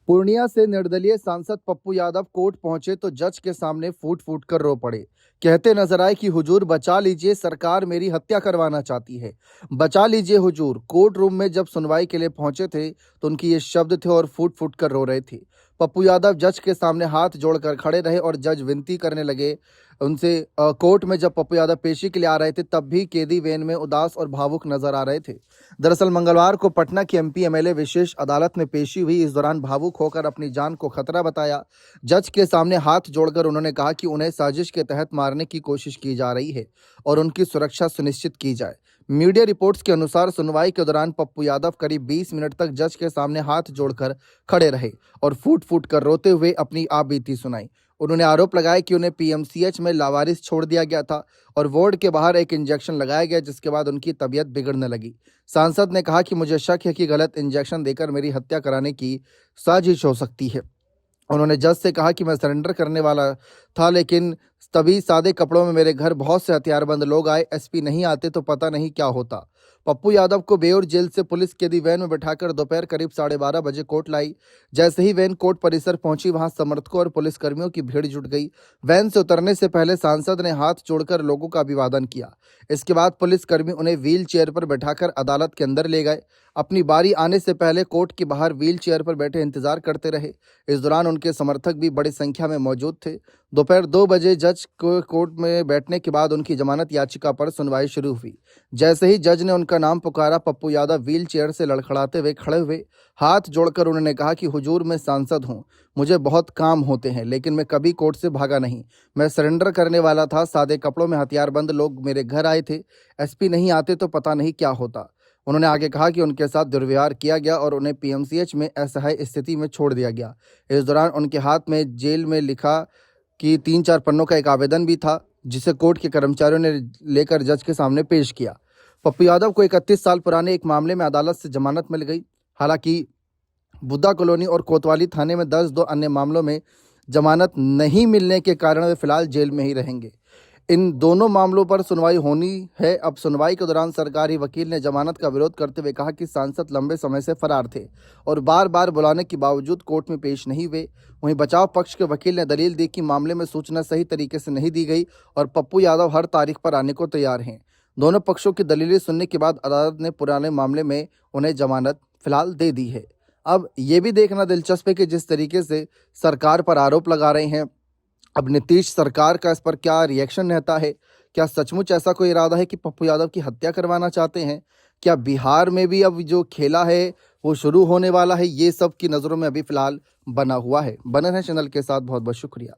पूर्णिया से निर्दलीय सांसद पप्पू यादव कोर्ट पहुंचे तो जज के सामने फूट फूट कर रो पड़े। कहते नजर आए कि हुजूर बचा लीजिए, सरकार मेरी हत्या करवाना चाहती है, बचा लीजिए हुजूर। कोर्ट रूम में जब सुनवाई के लिए पहुंचे थे तो उनकी ये शब्द थे और फूट फूट कर रो रहे थे। पप्पू यादव जज के सामने हाथ जोड़कर खड़े रहे और जज विनती करने लगे उनसे। कोर्ट में जब पप्पू यादव पेशी के लिए आ रहे थे तब भी कैदी वैन में उदास और भावुक नजर आ रहे थे। दरअसल मंगलवार को पटना की एमपी एमएलए विशेष अदालत में पेशी हुई। इस दौरान भावुक होकर अपनी जान को खतरा बताया। जज के सामने हाथ जोड़कर उन्होंने कहा कि उन्हें साजिश के तहत मारने की कोशिश की जा रही है और उनकी सुरक्षा सुनिश्चित की जाए। मीडिया रिपोर्ट्स के अनुसार सुनवाई के दौरान पप्पू यादव करीब 20 मिनट तक जज के सामने हाथ जोड़कर खड़े रहे और फूट फूट कर रोते हुए अपनी आपबीती सुनाई। उन्होंने आरोप लगाया कि उन्हें पीएमसीएच में लावारिस छोड़ दिया गया था और वार्ड के बाहर एक इंजेक्शन लगाया गया, जिसके बाद उनकी तबीयत बिगड़ने लगी। सांसद ने कहा कि मुझे शक है कि गलत इंजेक्शन देकर मेरी हत्या कराने की साजिश हो सकती है। उन्होंने जज से कहा कि मैं सरेंडर करने वाला था, लेकिन तभी सादे कपड़ों में मेरे घर बहुत से हथियारबंद लोग आए। एसपी नहीं आते तो पता नहीं क्या होता। पप्पू यादव को बेउर जेल से पुलिस कैदी वैन में बैठाकर दोपहर करीब 12:30 बजे कोर्ट लाई। जैसे ही वैन कोर्ट परिसर पहुंची, वहां समर्थकों और पुलिसकर्मियों की भीड़ जुट गई। वैन से उतरने से पहले सांसद ने हाथ जोड़कर लोगों का अभिवादन किया। इसके बाद पुलिसकर्मी उन्हें व्हील चेयर पर बैठाकर अदालत के अंदर ले गए। अपनी बारी आने से पहले कोर्ट के बाहर व्हील चेयर पर बैठे इंतजार करते रहे। इस दौरान उनके समर्थक भी बड़ी संख्या में मौजूद थे। दोपहर 2 बजे जज को कोर्ट में बैठने के बाद उनकी जमानत याचिका पर सुनवाई शुरू हुई। जैसे ही जज ने उनका नाम पुकारा, पप्पू यादव व्हील चेयर से लड़खड़ाते हुए खड़े हुए। हाथ जोड़कर उन्होंने कहा कि हुजूर, मैं सांसद हूं, मुझे बहुत काम होते हैं, लेकिन मैं कभी कोर्ट से भागा नहीं। मैं सरेंडर करने वाला था। सादे कपड़ों में हथियारबंद लोग मेरे घर आए थे। एसपी नहीं आते तो पता नहीं क्या होता। उन्होंने आगे कहा कि उनके साथ दुर्व्यवहार किया गया और उन्हें पीएमसीएच में असहाय स्थिति में छोड़ दिया गया। इस दौरान उनके हाथ में जेल में लिखा कि 3-4 पन्नों का एक आवेदन भी था, जिसे कोर्ट के कर्मचारियों ने लेकर जज के सामने पेश किया। पप्पू यादव को 31 साल पुराने एक मामले में अदालत से जमानत मिल गई। हालांकि बुद्धा कॉलोनी और कोतवाली थाने में दर्ज 2 अन्य मामलों में जमानत नहीं मिलने के कारण वे फिलहाल जेल में ही रहेंगे। इन दोनों मामलों पर सुनवाई होनी है। अब सुनवाई के दौरान सरकारी वकील ने जमानत का विरोध करते हुए कहा कि सांसद लंबे समय से फरार थे और बार बार बुलाने के बावजूद कोर्ट में पेश नहीं हुए। वहीं बचाव पक्ष के वकील ने दलील दी कि मामले में सूचना सही तरीके से नहीं दी गई और पप्पू यादव हर तारीख पर आने को तैयार हैं। दोनों पक्षों की दलीलें सुनने के बाद अदालत ने पुराने मामले में उन्हें जमानत फिलहाल दे दी है। अब ये भी देखना दिलचस्प है कि जिस तरीके से सरकार पर आरोप लगा रहे हैं, अब नीतीश सरकार का इस पर क्या रिएक्शन रहता है। क्या सचमुच ऐसा कोई इरादा है कि पप्पू यादव की हत्या करवाना चाहते हैं? क्या बिहार में भी अब जो खेला है वो शुरू होने वाला है? ये सब की नज़रों में अभी फिलहाल बना हुआ है। बने रहें चैनल के साथ। बहुत बहुत शुक्रिया।